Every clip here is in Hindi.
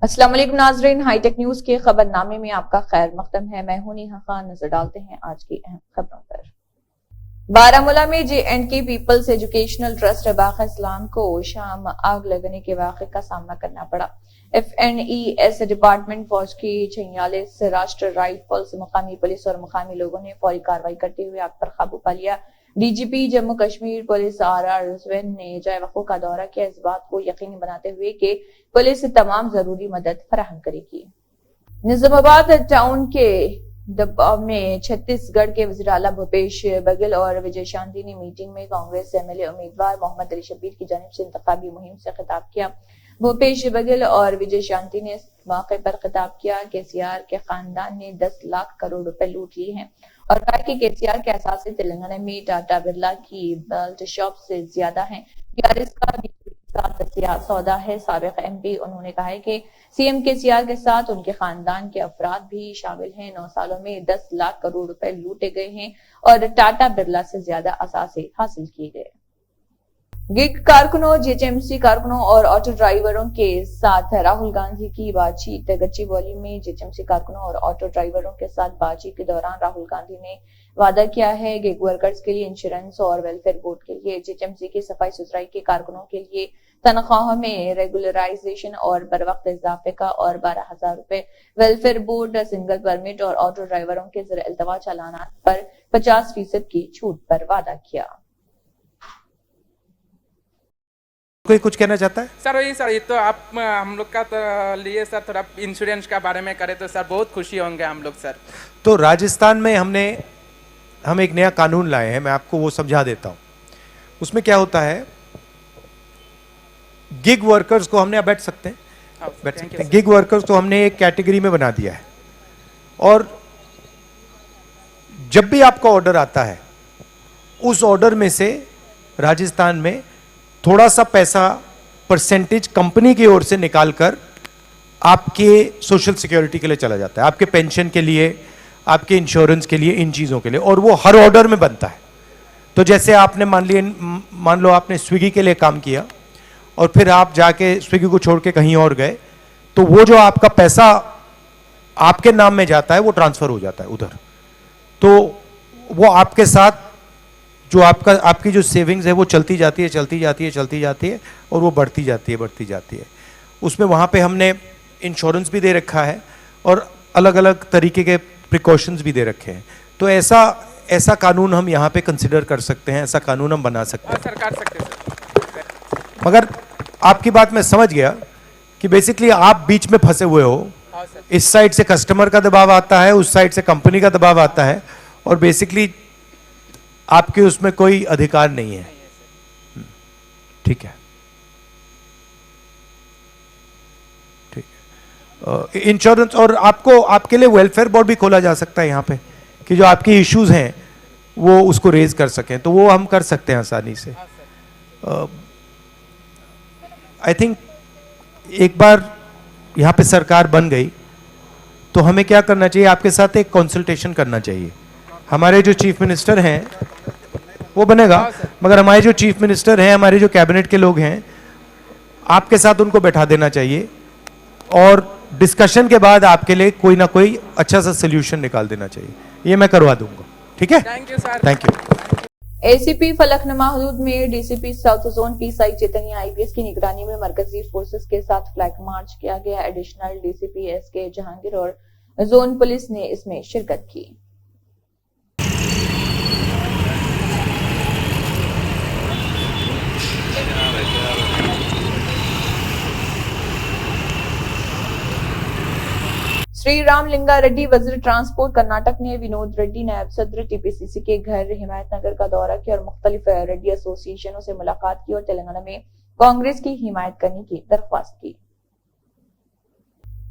अस्सलाम वालेकुम नाजरीन, हाईटेक न्यूज के खबरनामे में आपका खैर मकदम है। मैं हूं नेहा खान। नजर डालते हैं आज की अहम खबरों पर। बारामूला में J&K पीपल्स एजुकेशनल ट्रस्ट बाग इस्लाम को शाम आग लगने के वाक़े का सामना करना पड़ा। FNES डिपार्टमेंट, फौज की 46 राष्ट्र राइफल्स, मुकामी पुलिस और मुकामी लोगों ने फौरी कार्रवाई करते हुए आग पर काबू पा लिया। DGP Jammu Kashmir police RR Rizwan ने जाए वक़ूअ का दौरा किया, इस बात को यकीनी बनाते हुए कि पुलिस तमाम जरूरी मदद फराहम करेगी। निजामाबाद टाउन के दबाव में छत्तीसगढ़ के वज़ीर आला भूपेश बघेल और विजय शांति ने मीटिंग में कांग्रेस MLA उम्मीदवार मोहम्मद अली शब्बीर की जानिब से इंतखाबी मुहिम से खिताब किया। भूपेश बघेल और विजय शांति ने इस मौके पर खिताब किया। KCR के खानदान ने 10 लाख करोड़ रुपए लूट लिए हैं और कहा कि KCR के असासे तेलंगाना में टाटा बिरला की बेल्ट शॉप से ज्यादा है। TRS का साथ सौदा है। साबिक MP उन्होंने कहा है कि CM KCR के साथ उनके खानदान के अफराद भी शामिल हैं। 9 सालों में 10 लाख करोड़ रुपए लूटे गए हैं और टाटा बिरला से ज्यादा असासे हासिल किए गए। गिग कारकुनों, JHMC कारकुनों और ऑटो ड्राइवरों के साथ राहुल गांधी की बातचीत। गच्चीबौली में JHMC कारकुनों और ऑटो ड्राइवरों के साथ बातचीत के दौरान राहुल गांधी ने वादा किया है गिग वर्कर्स के लिए इंश्योरेंस और वेलफेयर बोर्ड के लिए, JHMC की सफाई सुथराई के कारकुनों के लिए तनख्वाहों में रेगुलराइजेशन और बर वक्त इजाफे का और 12,000 रुपए, वेलफेयर बोर्ड, सिंगल परमिट और ऑटो ड्राइवरों के ज़र इल्तवा चालानात पर 50% की छूट पर वादा किया। कोई कुछ कहना चाहता है? सर वही सर, ये तो आप हम लोग का तो लिए सर थोड़ा इंश्योरेंस का बारे में करें तो सर बहुत खुशी होंगे हम लोग सर। तो राजस्थान में हम एक नया कानून लाए हैं, मैं आपको वो समझा देता हूं। उसमें क्या होता है, गिग वर्कर्स को हमने, अब बैठ सकते हैं, गिग वर्कर्स को हमने एक कैटेगरी में बना दिया है और जब भी आपका ऑर्डर आता है उस ऑर्डर में से राजस्थान में थोड़ा सा पैसा परसेंटेज कंपनी की ओर से निकालकर आपके सोशल सिक्योरिटी के लिए चला जाता है, आपके पेंशन के लिए, आपके इंश्योरेंस के लिए, इन चीज़ों के लिए, और वो हर ऑर्डर में बनता है। तो जैसे आपने मान लो आपने स्विगी के लिए काम किया और फिर आप जाके स्विगी को छोड़ के कहीं और गए, तो वो जो आपका पैसा आपके नाम में जाता है वो ट्रांसफ़र हो जाता है उधर। तो वो आपके साथ जो आपकी जो सेविंग्स है वो चलती जाती है और वो बढ़ती जाती है। उसमें वहाँ पे हमने इंश्योरेंस भी दे रखा है और अलग अलग तरीके के प्रिकॉशंस भी दे रखे हैं। तो ऐसा कानून हम यहाँ पे कंसिडर कर सकते हैं, ऐसा कानून हम बना सकते हैं। सर कर सकते हैं। मगर आपकी बात मैं समझ गया कि बेसिकली आप बीच में फंसे हुए हो। इस साइड से कस्टमर का दबाव आता है, उस साइड से कंपनी का दबाव आता है और बेसिकली आपके उसमें कोई अधिकार नहीं है। ठीक है, ठीक है। इंश्योरेंस और आपके लिए वेलफेयर बोर्ड भी खोला जा सकता है यहाँ पे, कि जो आपकी इश्यूज हैं वो उसको रेज कर सकें, तो वो हम कर सकते हैं आसानी से। आई थिंक एक बार यहाँ पे सरकार बन गई तो हमें क्या करना चाहिए, आपके साथ एक कंसल्टेशन करना चाहिए। हमारे जो चीफ मिनिस्टर हैं वो बनेगा, मगर हमारे जो चीफ मिनिस्टर हैं, हमारे जो कैबिनेट के लोग हैं, आपके साथ उनको बैठा देना चाहिए और डिस्कशन के बाद आपके लिए कोई ना कोई अच्छा सा सोल्यूशन निकाल देना चाहिए। ये मैं करवा दूंगा। ठीक है, thank you sir. Thank you. ACP Falaknuma हदूद में DCP south zone PSI Chaitanya IPS की निगरानी में मरकजी फोर्सेस के साथ फ्लैग मार्च किया गया। एडिशनल DCP SK जहांगीर और जोन पुलिस ने इसमें शिरकत की। श्री रामलिंगा रेड्डी वजीर ट्रांसपोर्ट कर्नाटक ने विनोद रेड्डी नायब सदर TPCC के घर हिमायत नगर का दौरा किया और मुख्तलिफ रेड्डी एसोसिएशनों से मुलाकात की और तेलंगाना में कांग्रेस की हिमायत करने की दरख्वास्त की।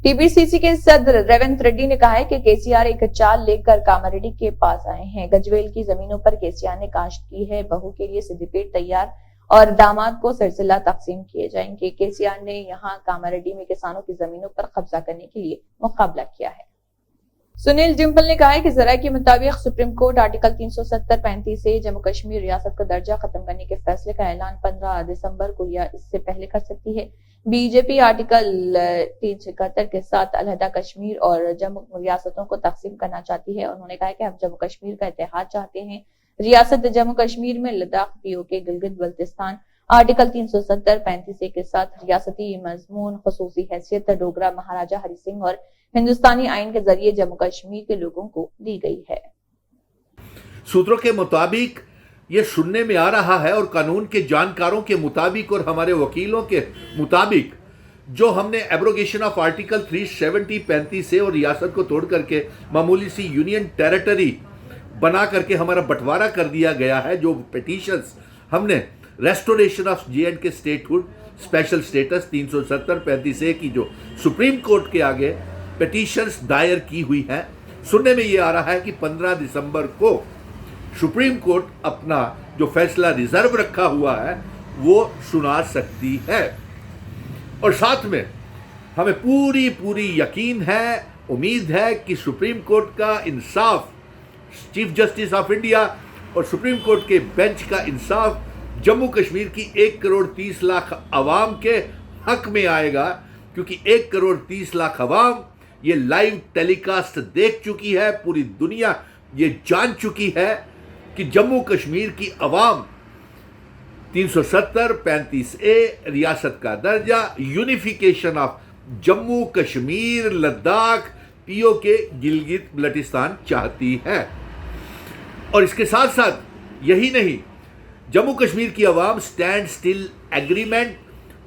TPCC के सदर रेवंत रेड्डी ने कहा है कि KCR एक चाल लेकर कामारेड्डी के पास आए हैं। गजवेल की जमीनों पर KCR ने काश्त की है। बहू के लिए सिद्धिपेट तैयार और दामाद को सिलसिला तकसीम किए जाएंगे। KCR ने यहां कामारेड्डी में किसानों की जमीनों पर कब्जा करने के लिए मुकाबला किया है। सुनील डिम्पल ने कहा है कि जराये के मुताबिक सुप्रीम कोर्ट आर्टिकल 370-35 से जम्मू कश्मीर रियासत का दर्जा खत्म करने के फैसले का ऐलान 15 दिसंबर को या इससे पहले कर सकती है। बीजेपी आर्टिकल 371 के साथ अलहदा कश्मीर और जम्मू रियासतों को तकसीम करना चाहती है। उन्होंने कहा कि हम जम्मू कश्मीर का इत्तेहाद चाहते हैं। रियासत जम्मू कश्मीर में लद्दाख, पीओके, गिलगित बल्तिस्तान आर्टिकल 370-35 के साथ रियासती मजमून, खसूसी हैसियत डोगरा महाराजा हरि सिंह और हिंदुस्तानी आइन के जरिए जम्मू कश्मीर के लोगों को दी गई है। सूत्रों के मुताबिक ये सुनने में आ रहा है और कानून के जानकारों के मुताबिक और हमारे वकीलों के मुताबिक जो हमने एब्रोगेशन ऑफ आर्टिकल 370-35 से और रियासत को तोड़ करके मामूली सी यूनियन टेरिटरी बना करके हमारा बंटवारा कर दिया गया है, जो पिटीशंस हमने restoration of J&K statehood special status 370-35 की जो सुप्रीम कोर्ट के आगे पिटीशंस दायर की हुई हैं, सुनने में ये आ रहा है कि 15 दिसंबर को सुप्रीम कोर्ट अपना जो फैसला रिजर्व रखा हुआ है वो सुना सकती है। और साथ में हमें पूरी यकीन है, उम्मीद है कि सुप्रीम कोर्ट का इंसाफ, चीफ जस्टिस ऑफ इंडिया और सुप्रीम कोर्ट के बेंच का इंसाफ जम्मू कश्मीर की 1 करोड़ 30 लाख अवाम के हक में आएगा, क्योंकि 1 करोड़ 30 लाख अवाम ये लाइव टेलीकास्ट देख चुकी है। पूरी दुनिया ये जान चुकी है कि जम्मू कश्मीर की अवाम 370-35A रियासत का दर्जा, unification of Jammu Kashmir, Ladakh, PoK, Gilgit Baltistan चाहती है। और इसके साथ साथ यही नहीं, जम्मू कश्मीर की अवाम स्टैंड स्टिल एग्रीमेंट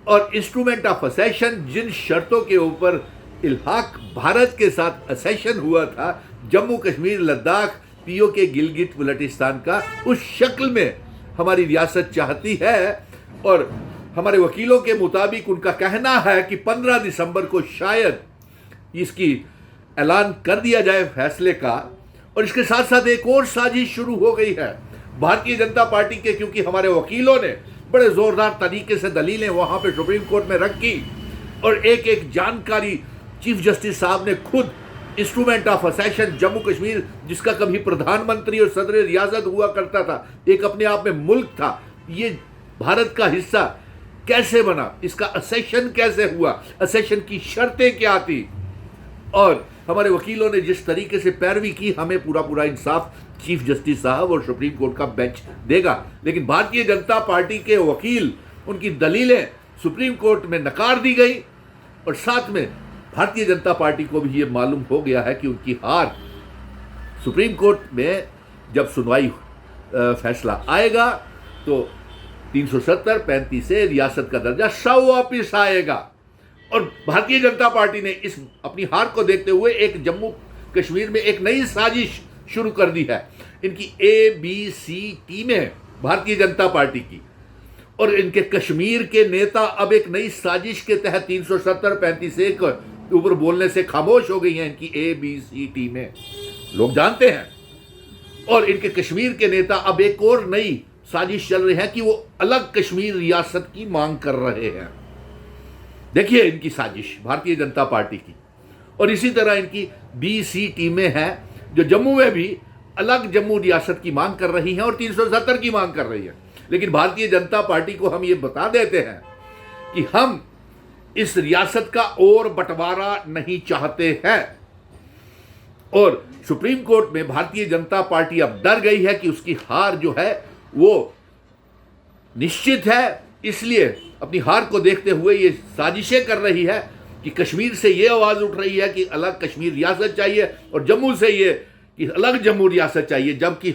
और इंस्ट्रूमेंट ऑफ असेशन, जिन शर्तों के ऊपर इल्हाक भारत के साथ असेशन हुआ था जम्मू कश्मीर, लद्दाख, पीओके, गिलगित बल्तिस्तान का, उस शक्ल में हमारी रियासत चाहती है। और हमारे वकीलों के मुताबिक उनका कहना है कि 15 दिसंबर को शायद इसकी ऐलान कर दिया जाए फैसले का। और इसके साथ साथ एक और साजिश शुरू हो गई है भारतीय जनता पार्टी के, क्योंकि हमारे वकीलों ने बड़े जोरदार तरीके से दलीलें वहां पे सुप्रीम कोर्ट में रखी और एक जानकारी चीफ जस्टिस साहब ने खुद इंस्ट्रूमेंट ऑफ असेशन जम्मू कश्मीर, जिसका कभी प्रधानमंत्री और सदर रियासत हुआ करता था, एक अपने आप में मुल्क था, ये भारत का हिस्सा कैसे बना, इसका असेशन कैसे हुआ, असेशन की शर्तें क्या थी, और हमारे वकीलों ने जिस तरीके से पैरवी की, हमें पूरा इंसाफ चीफ जस्टिस साहब और सुप्रीम कोर्ट का बेंच देगा। लेकिन भारतीय जनता पार्टी के वकील, उनकी दलीलें सुप्रीम कोर्ट में नकार दी गई और साथ में भारतीय जनता पार्टी को भी ये मालूम हो गया है कि उनकी हार, सुप्रीम कोर्ट में जब सुनवाई फैसला आएगा तो 370-35 से रियासत का दर्जा वापिस आएगा। और भारतीय जनता पार्टी ने इस अपनी हार को देखते हुए एक जम्मू कश्मीर में एक नई साजिश शुरू कर दी है। इनकी ABC टीमें भारतीय जनता पार्टी की और इनके कश्मीर के नेता अब एक नई साजिश के तहत 370-35 के ऊपर बोलने से खामोश हो गई हैं। इनकी ABC टीमें, लोग जानते हैं, और इनके कश्मीर के नेता अब एक और नई साजिश चल रही है कि वो अलग कश्मीर रियासत की मांग कर रहे हैं। देखिए इनकी साजिश भारतीय जनता पार्टी की। और इसी तरह इनकी BC टीमें हैं जो जम्मू में भी अलग जम्मू रियासत की मांग कर रही हैं और 370 की मांग कर रही है। लेकिन भारतीय जनता पार्टी को हम ये बता देते हैं कि हम इस रियासत का और बंटवारा नहीं चाहते हैं। और सुप्रीम कोर्ट में भारतीय जनता पार्टी अब डर गई है कि उसकी हार जो है वो निश्चित है, इसलिए अपनी हार को देखते हुए ये साजिशें कर रही है कि कश्मीर से ये आवाज़ उठ रही है कि अलग कश्मीर रियासत चाहिए और जम्मू से ये कि अलग जम्मू रियासत चाहिए, जबकि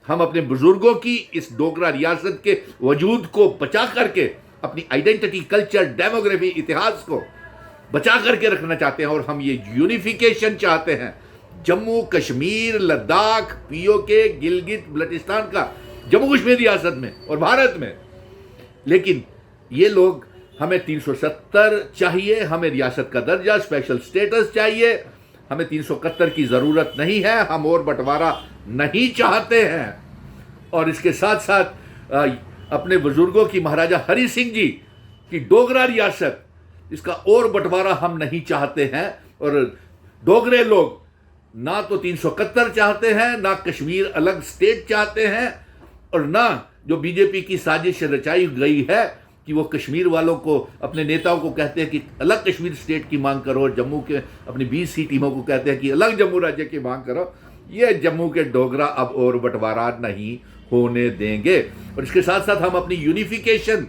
हम अपने बुजुर्गों की इस डोगरा रियासत के वजूद को बचा करके अपनी आइडेंटिटी, कल्चर, डेमोग्राफी, इतिहास को बचा करके रखना चाहते हैं। और हम ये यूनिफिकेशन चाहते हैं जम्मू कश्मीर, लद्दाख, पीओके, गिलगित बल्तिस्तान का जम्मू कश्मीर रियासत में और भारत में। लेकिन ये लोग हमें 370 चाहिए, हमें रियासत का दर्जा, स्पेशल स्टेटस चाहिए, हमें 371 की ज़रूरत नहीं है, हम और बंटवारा नहीं चाहते हैं। और इसके साथ साथ अपने बुजुर्गों की, महाराजा हरि सिंह जी की डोगरा रियासत, इसका और बंटवारा हम नहीं चाहते हैं। और डोगरे लोग ना तो 371 चाहते हैं, ना कश्मीर अलग स्टेट चाहते हैं, और ना जो बीजेपी की साजिश रचाई गई है कि वो कश्मीर वालों को, अपने नेताओं को कहते हैं कि अलग कश्मीर स्टेट की मांग करो, और जम्मू के अपनी 20 टीमों को कहते हैं कि अलग जम्मू राज्य की मांग करो। ये जम्मू के डोगरा अब और बंटवारा नहीं होने देंगे। और इसके साथ साथ हम अपनी यूनिफिकेशन,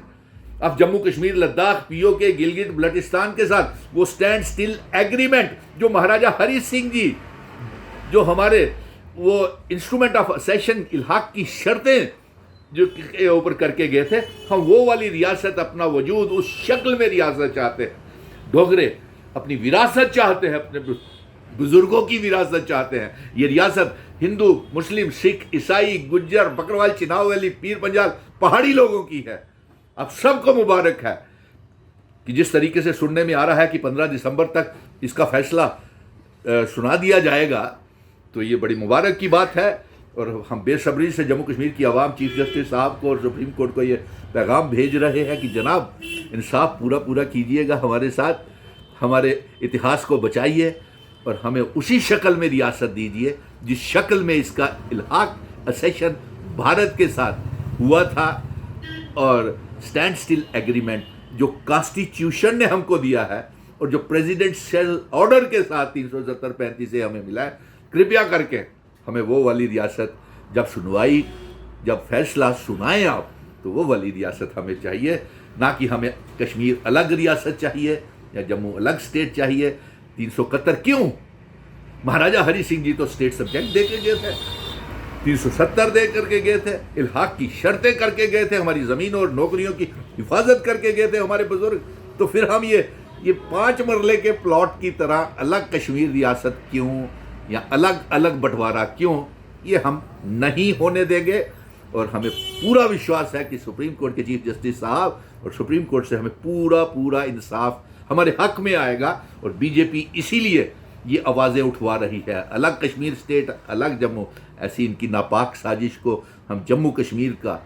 अब जम्मू कश्मीर, लद्दाख, पीओके, गिलगित बल्टिस्तान के साथ वो स्टैंड स्टिल एग्रीमेंट जो महाराजा हरि सिंह जी, जो हमारे वो इंस्ट्रूमेंट ऑफ असेशन इल्हाक की शर्तें जो के ऊपर करके गए थे, हम वो वाली रियासत, अपना वजूद उस शक्ल में रियासत चाहते हैं। डोगरे अपनी विरासत चाहते हैं, अपने बुजुर्गों की विरासत चाहते हैं। ये रियासत हिंदू, मुस्लिम, सिख, ईसाई, गुज्जर, बकरवाल, चिनाव वैली, पीर पंजाल, पहाड़ी लोगों की है। अब सबको मुबारक है कि जिस तरीके से सुनने में आ रहा है कि 15 दिसंबर तक इसका फैसला सुना दिया जाएगा, तो ये बड़ी मुबारक की बात है। और हम बेसब्री से जम्मू कश्मीर की आवाम, चीफ जस्टिस साहब को और सुप्रीम कोर्ट को ये पैगाम भेज रहे हैं कि जनाब इंसाफ पूरा कीजिएगा हमारे साथ, हमारे इतिहास को बचाइए और हमें उसी शक्ल में रियासत दीजिए जिस शक्ल में इसका इल्हाक असेशन भारत के साथ हुआ था। और स्टैंड स्टिल एग्रीमेंट जो कॉन्स्टिट्यूशन ने हमको दिया है और जो प्रेसिडेंशियल ऑर्डर के साथ 370-35 से हमें मिला है, कृपया करके हमें वो वाली रियासत, जब फैसला सुनाएं आप, तो वो वाली रियासत हमें चाहिए, ना कि हमें कश्मीर अलग रियासत चाहिए या जम्मू अलग स्टेट चाहिए। 371 क्यों? महाराजा हरि सिंह जी तो स्टेट सब्जेक्ट दे के गए थे, 370 दे करके गए थे, इल्हाक की शर्तें करके गए थे, हमारी ज़मीन और नौकरियों की हिफाजत करके गए थे हमारे बुजुर्ग। तो फिर हम ये 5 मरले के प्लॉट की तरह अलग कश्मीर रियासत क्यों या अलग अलग बंटवारा क्यों? ये हम नहीं होने देंगे। और हमें पूरा विश्वास है कि सुप्रीम कोर्ट के चीफ जस्टिस साहब और सुप्रीम कोर्ट से हमें पूरा इंसाफ हमारे हक में आएगा। और बीजेपी इसीलिए ये आवाज़ें उठवा रही है, अलग कश्मीर स्टेट, अलग जम्मू। ऐसी इनकी नापाक साजिश को हम जम्मू कश्मीर का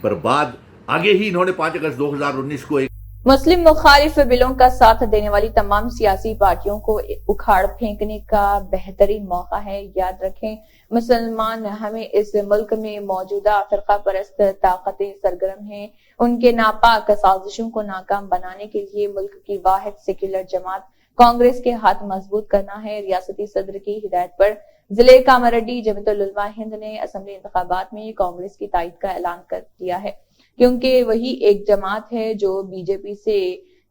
बर्बाद, आगे ही इन्होंने 5 अगस्त 2019 को एक मुस्लिम मुखालिफ बिलों का साथ देने वाली तमाम सियासी पार्टियों को उखाड़ फेंकने का बेहतरीन मौका है। याद रखें, मुसलमान हमें इस मुल्क में मौजूदा फिरका परस्त ताकतें सरगर्म हैं। उनके नापाक साजिशों को नाकाम बनाने के लिए मुल्क की वाहिद सेक्युलर जमात कांग्रेस के हाथ मजबूत करना है। रियासती सदर की हिदायत पर जिले कामारेड्डी जमीयतुल उलमा हिंद ने असेंबली इंतखाबात में कांग्रेस की तायद का ऐलान कर दिया है, क्योंकि वही एक जमात है जो बीजेपी से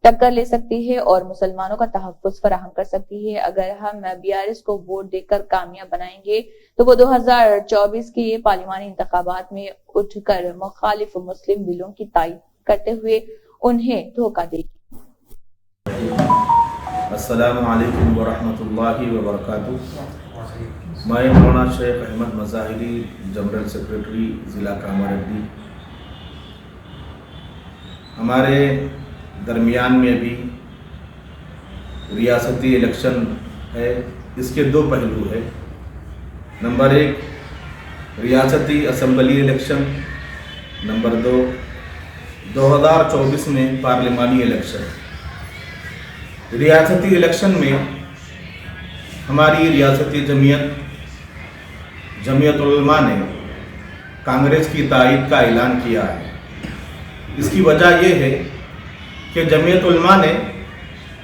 टक्कर ले सकती है और मुसलमानों का तहफ्फुज़ फराहम कर सकती है। अगर हम बीआरएस को वोट देकर कामयाब बनाएंगे तो वो 2024 के पार्लिमानी इंतखाबात में उठकर मुखालिफ मुस्लिम बिलों की तायद करते हुए उन्हें धोखा देगी। अस्सलामु अलैकुम वरहमतुल्लाहि वबरकातुहू। मैं मौलाना शेख अहमद मज़ाहिरी, जनरल सेक्रेटरी ज़िला कामारेड्डी। हमारे दरमियान में अभी रियासती इलेक्शन है। इसके 2 पहलू है। नंबर 1 रियासती असम्बली इलेक्शन, नंबर 2 2024 में पार्लिमानी इलेक्शन। रियासती इलेक्शन में हमारी रियासती जमीयतुल उलमा ने कांग्रेस की तायद का ऐलान किया है। इसकी वजह यह है कि जमीयतुल उलमा ने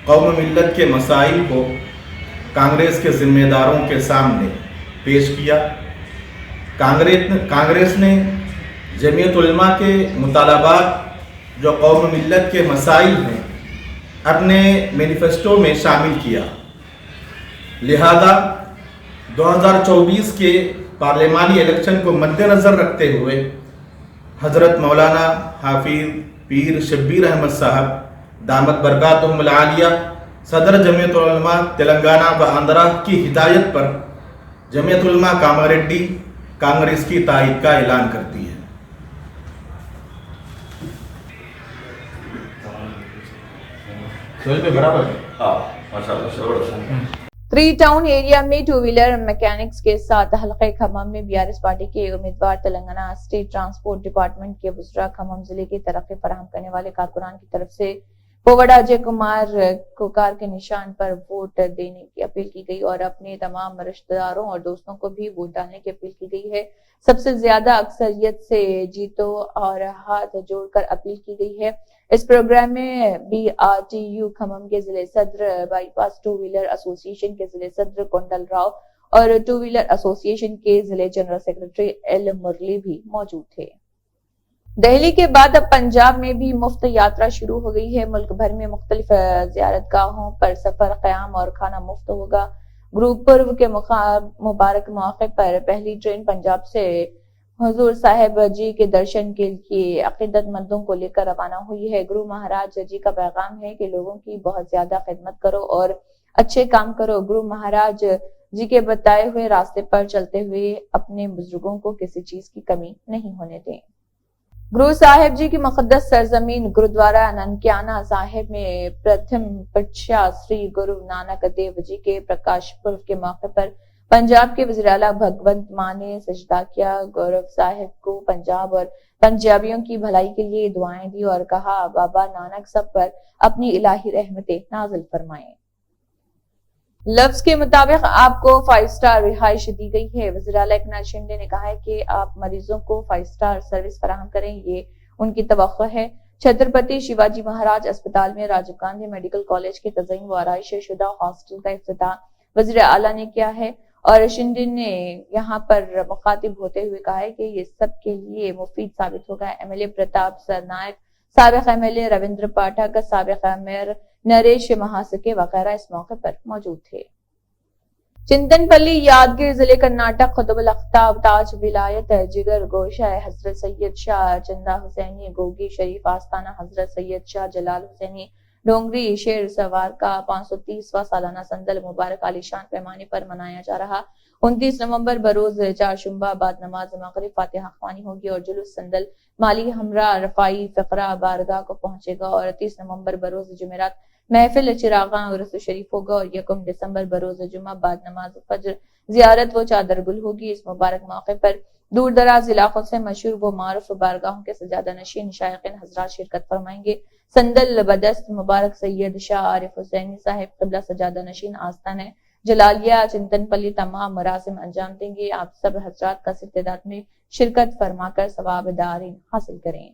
कौम मिल्लत के मसाइल को कांग्रेस के जिम्मेदारों के सामने पेश किया। कांग्रेस ने जमीयतुल उलमा के मुतालबात जो कौम मिल्लत के मसाइल हैं अपने मैनिफेस्टो में शामिल किया। लिहाजा 2024 के पार्लिमानी इलेक्शन को मद्देनज़र रखते हुए हज़रत मौलाना हाफिज़ पीर शब्बीर अहमद साहब दामत बरकातुहुमुल आलिया, सदर जमीयतुल उलमा तेलंगाना व आंध्रा की हिदायत पर जमीयतुल उलमा कामारेड्डी कांग्रेस की तायद का ऐलान करती है। थ्री टाउन एरिया में 2 व्हीलर मैकेनिक्स के साथ हल्के खम्मम में बीआरएस पार्टी के उम्मीदवार तेलंगाना स्टेट ट्रांसपोर्ट डिपार्टमेंट के वुज़रा खम्मम जिले की तरक्की फराहम करने वाले कारकुनान की तरफ से पोवड़ा अजय कुमार को कार के निशान पर वोट देने की अपील की गई और अपने तमाम रिश्तेदारों और दोस्तों को भी वोट डालने की अपील की गई है। सबसे ज्यादा अक्सरियत से जीतो और हाथ जोड़कर अपील की गई है। इस प्रोग्राम में BRTU खम्मम के जिले सदर, बाईपास टू व्हीलर एसोसिएशन के जिले सदर कुंडल राव और टू व्हीलर एसोसिएशन के जिले जनरल सेक्रेटरी एल मुरली भी मौजूद थे। दिल्ली के बाद अब पंजाब में भी मुफ्त यात्रा शुरू हो गई है। मुल्क भर में मुख्तलिफ ज़ियारतगाहों पर सफर, क़याम और खाना मुफ्त होगा। गुरुपर्व के मुबारक मौके पर पहली ट्रेन पंजाब से हुजूर साहिब जी के दर्शन के लिए अकीदतमंदों को लेकर रवाना हुई है। गुरु महाराज जी का पैगाम है कि लोगों की बहुत ज्यादा खिदमत करो और अच्छे काम करो। गुरु महाराज जी के बताए हुए रास्ते पर चलते हुए अपने बुजुर्गों को किसी चीज की कमी नहीं होने दें। गुरु साहिब जी की मुक़द्दस सरजमीन गुरुद्वारा ननकियाना साहिब में प्रथम पातशाह श्री गुरु नानक देव जी के प्रकाश पर्व के मौके पर पंजाब के वज़ीर आला भगवंत मान ने सजदा किया। गौरव साहिब को पंजाब और पंजाबियों की भलाई के लिए दुआएं दी और कहा, बाबा नानक सब पर अपनी इलाही रहमतें नाजिल फरमाएं। लफ्ज के मुताबिक आपको 5 स्टार रिहाइश दी गई है। वज़ीर आला एकनाथ शिंदे ने कहा है कि आप मरीजों को 5 स्टार सर्विस फराहम करें, ये उनकी तवक्को है। छत्रपति शिवाजी महाराज अस्पताल में राजीव गांधी मेडिकल कॉलेज के तज़यीन व आराइश शुदा हॉस्टल का इफ्तिताह वज़ीर आला ने किया है और शिंदे ने यहाँ पर मुखातिब होते हुए कहा है कि ये सब के लिए मुफीद साबित होगा। MLA प्रताप सरनायक, साबिक MLA रविंद्र पाठक, साबिक मेयर नरेश महासके वगैरह इस मौके पर मौजूद थे। चिंतनपल्ली यादगीर जिले कर्नाटक खुतबुल अख्ताब ताज विलायत जिगर गोशा हजरत सैयद शाह चंदा हुसैनी गोगी शरीफ आस्थाना हजरत सैयद शाह जलाल हुसैनी डोंगरी शेर सवार का 530वां सालाना संदल मुबारक आलीशान पैमाने पर मनाया जा रहा। 29 नवंबर बरोज चारशुम्बा बाद नमाज मगरिब फातिहा ख्वानी होगी और जुलूस संदल माली हमरा रफाई फकरा बारगाह को पहुंचेगा और 30 नवंबर बरोज जुमेरात महफिल चिरागा उर्स शरीफ होगा और 1 दिसंबर बरोज जुमा बाद नमाज फजर जियारत व चादरगुल होगी। इस मुबारक मौके पर दूर दराज इलाकों से मशहूर व मारूफ बारगाहों के सजादा नशीन शायकीन हजरात शिरकत फरमाएंगे। संदल बदस्त मुबारक सैयद शाह आरिफ हुसैनी साहिब क़िबला सजादा नशीन आस्थान जलालिया चिंतनपल्ली तमाम मरासिम अंजाम देंगे। आप सब हजरात का इस्तेदाद में शिरकत फरमाकर सवाब दारीन हासिल करें।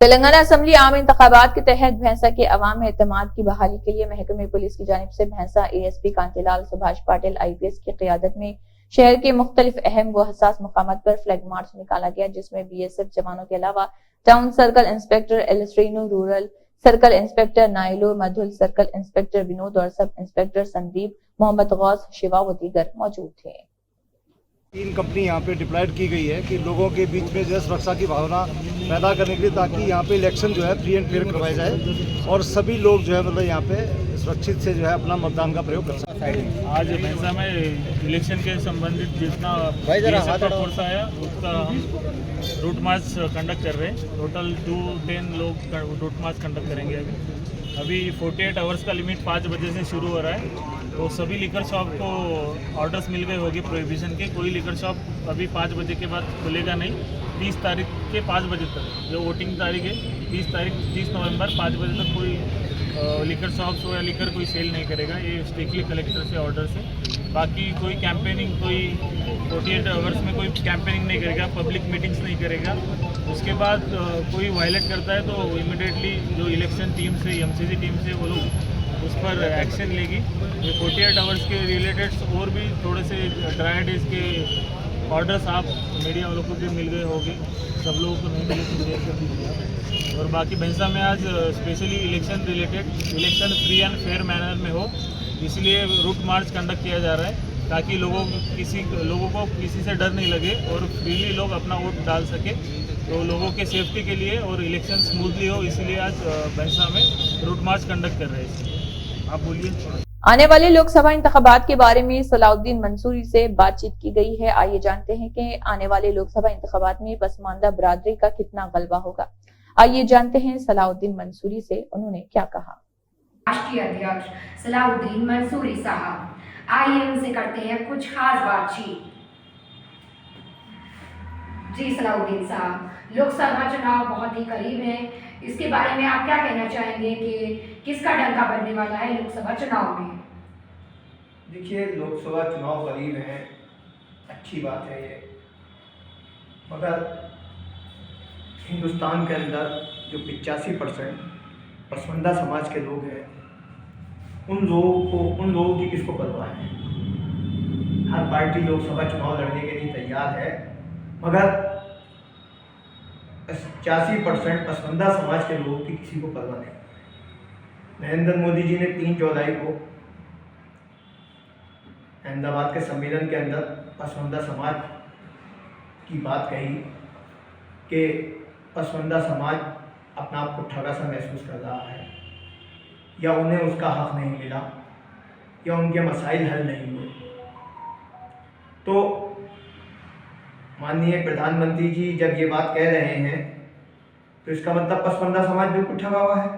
तेलंगाना असम्बली आम इंतखाबात के तहत भैंसा के अवाम में एतमाद की बहाली के लिए महकमे पुलिस की जानिब से भैंसा ASP कांतिलाल सुभाष पाटिल IPS की क़ियादत में शहर के मुख्तलिफ अहम व हसास मुकामात पर फ्लैग मार्च निकाला गया, जिसमें BSF जवानों के अलावा town circle inspector L Srinu, rural circle inspector Nailo Madhul, circle inspector Vinod और सब इंस्पेक्टर संदीप, मोहम्मद गौस, शिवा व दीगर मौजूद थे। 3 कंपनी यहाँ पे डिप्लॉयड की गई है कि लोगों के बीच में जो है सुरक्षा की भावना पैदा करने के लिए, ताकि यहाँ पे इलेक्शन जो है फ्री एंड फेयर करवाया जाए और सभी लोग जो है मतलब यहाँ पे सुरक्षित से जो है अपना मतदान का प्रयोग कर सकें। आज भैंसा में इलेक्शन के संबंधित जितना फोर्स आया उसका हम रूट मार्च कंडक्ट कर रहे हैं। टोटल 210 लोग रूट मार्च कंडक्ट करेंगे। अभी 48 आवर्स का लिमिट 5 बजे से शुरू हो रहा है, तो सभी लिकर शॉप को ऑर्डर्स मिल गए होंगे प्रोहिबिशन के। कोई लिकर शॉप अभी 5 बजे के बाद खुलेगा नहीं। 30 तारीख के 5 बजे तक जो वोटिंग तारीख है, 30 नवंबर 5 बजे तक कोई लिकर शॉप्स हो या लिकर कोई सेल नहीं करेगा। ये स्ट्रिक्टली कलेक्टर से ऑर्डर से। बाकी कोई कैंपेनिंग, कोई 48 आवर्स में कोई कैंपेनिंग नहीं करेगा, पब्लिक मीटिंग्स नहीं करेगा। उसके बाद कोई वायलेट करता है तो इमिडिएटली जो इलेक्शन टीम से MCC टीम से वो लोग उस पर एक्शन लेगी। ये 48 आवर्स के रिलेटेड और भी थोड़े से ड्राई डेज के ऑर्डर्स आप मीडिया वालों को भी मिल गए होंगे, सब लोगों को नहीं मिले तो शेयर कर दीजिए। और बाकी भैंसा में आज specially election related election free and fair manner में हो, इसलिए रूट मार्च कंडक्ट किया जा रहा है, ताकि लोगों को किसी से डर नहीं लगे और फ्रीली लोग अपना वोट डाल सके। तो लोगों के सेफ्टी के लिए और इलेक्शन स्मूथली हो, इसलिए आज भैंसा में रूट मार्च कंडक्ट कर रहे हैं। आप बोलिए। आने वाले लोकसभा इंतखाबात के बारे में सलाउद्दीन मंसूरी से बातचीत की गई है। आइए जानते हैं कि आने वाले लोकसभा इंतखाबात में पसमानदा बरादरी का कितना गलबा होगा। आइए जानते हैं सलाउद्दीन मंसूरी से उन्होंने क्या कहा। राष्ट्रीय अध्यक्ष सलाउद्दीन मंसूरी साहब, आइए उनसे करते हैं कुछ खास बातचीत। जी सलाउद्दीन साहब, लोकसभा चुनाव बहुत ही करीब है। इसके बारे में आप क्या कहना चाहेंगे कि किसका डंका बनने वाला है लोकसभा चुनाव में? देखिए, लोकसभा चुनाव करीब हैं, अच्छी बात है ये, मगर हिंदुस्तान के अंदर जो 85% पसमानदा समाज के लोग हैं, उन लोगों की किसको परवाह है? हर पार्टी लोकसभा चुनाव लड़ने के लिए तैयार है, मगर 85% पसमानदा समाज के लोगों की किसी को परवाह नहीं। नरेंद्र मोदी जी ने 3 जुलाई को अहमदाबाद के सम्मेलन के अंदर पसमानदा समाज की बात कही कि पसमानदा समाज अपना आप को ठगा सा महसूस कर रहा है, या उन्हें उसका हक नहीं मिला, या उनके मसाइल हल नहीं हुए। तो माननीय प्रधानमंत्री जी जब ये बात कह रहे हैं तो इसका मतलब पसमानदा समाज बिल्कुल ठगा हुआ है।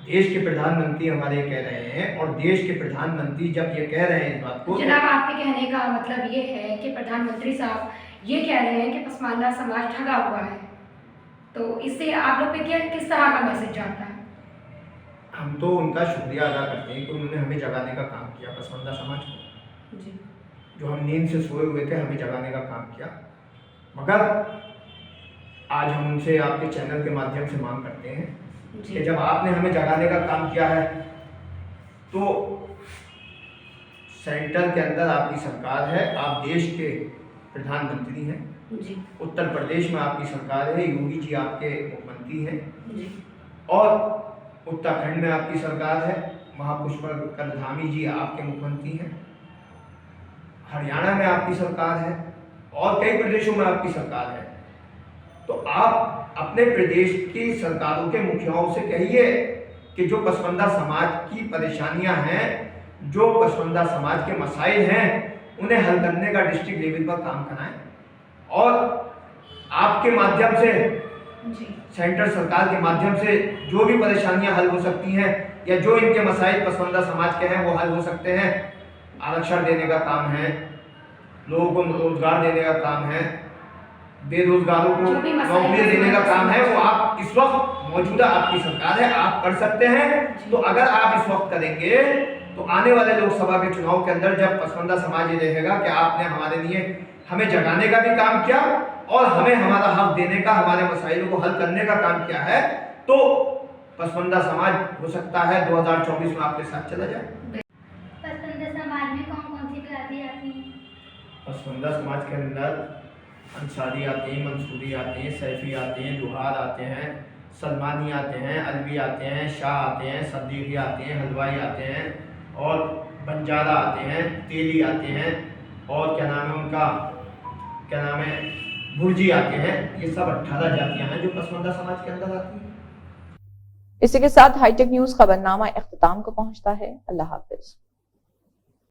देश के प्रधानमंत्री हमारे कह रहे हैं, और देश के प्रधानमंत्री जब ये कह रहे हैं इस बात को, जनाब आपके कहने का मतलब ये है कि प्रधानमंत्री साहब ये कह रहे हैं कि पसमानदा समाज ठगा हुआ है, तो इससे आप लोग पे किस तरह का मैसेज जाता है? हम तो उनका शुक्रिया अदा करते हैं कि उन्होंने हमें जगाने का काम किया, पसमानदा समाज को, जी, जो हम नींद से सोए हुए थे, हमें जगाने का काम किया। मगर आज हम उनसे आपके चैनल के माध्यम से मांग करते हैं कि जब आपने हमें जगाने का काम किया है तो सेंटर के अंदर आपकी सरकार है, आप देश के प्रधानमंत्री हैं, जी, उत्तर प्रदेश में आपकी सरकार है, योगी जी आपके मुख्यमंत्री हैं, जी, और उत्तराखंड में आपकी सरकार है, महापुष्कर धामी जी आपके मुख्यमंत्री हैं, हरियाणा में आपकी सरकार है, और कई प्रदेशों में आपकी सरकार है। तो आप अपने प्रदेश की सरकारों के मुखियाओं से कहिए कि जो पसमानदा समाज की परेशानियां हैं, जो पसमानदा समाज के मसाइल हैं, उन्हें हल करने का डिस्ट्रिक्ट लेवल पर काम कराएं, और आपके माध्यम से, सेंटर सरकार के माध्यम से जो भी परेशानियां हल हो सकती हैं, या जो इनके मसाइल पसमानदा समाज के हैं वो हल हो सकते हैं। आरक्षण देने का काम है, लोगों को रोजगार देने का काम है, बेरोजगारों को नौकरी देने का काम है, वो आप इस वक्त मौजूदा आपकी सरकार है, आप कर सकते हैं। तो अगर आप इस वक्त करेंगे तो आने वाले लोकसभा के चुनाव के अंदर जब पसमानदा समाज ये देखेगा कि आपने हमारे लिए हमें जगाने का भी काम किया और हमें हमारा हक देने का, हमारे मसाइलों को हल करने का काम किया है, तो पसमानदा समाज हो सकता है 2024 में आपके साथ चला जाए। पसमानदा समाज में कौन कौन सी जाति आती हैं? पसमानदा समाज के अंदर अंसारी आते हैं, मंसूरी आते हैं, सैफी आते हैं, लुहार आते हैं, सलमानी आते हैं, अलवी आते हैं, शाह आते हैं, सद्दीकी आते हैं, हलवाई आते हैं, और बंजारा आते हैं, तेली आते हैं, और क्या नाम है उनका, क्या नाम है, भुर्जी आते हैं। ये सब 18 जातियां हैं जो पसमानदा समाज के अंदर आती हैं। इसी के साथ हाईटेक न्यूज खबरनामा इख्तिताम को पहुंचता है। अल्लाह हाफिज।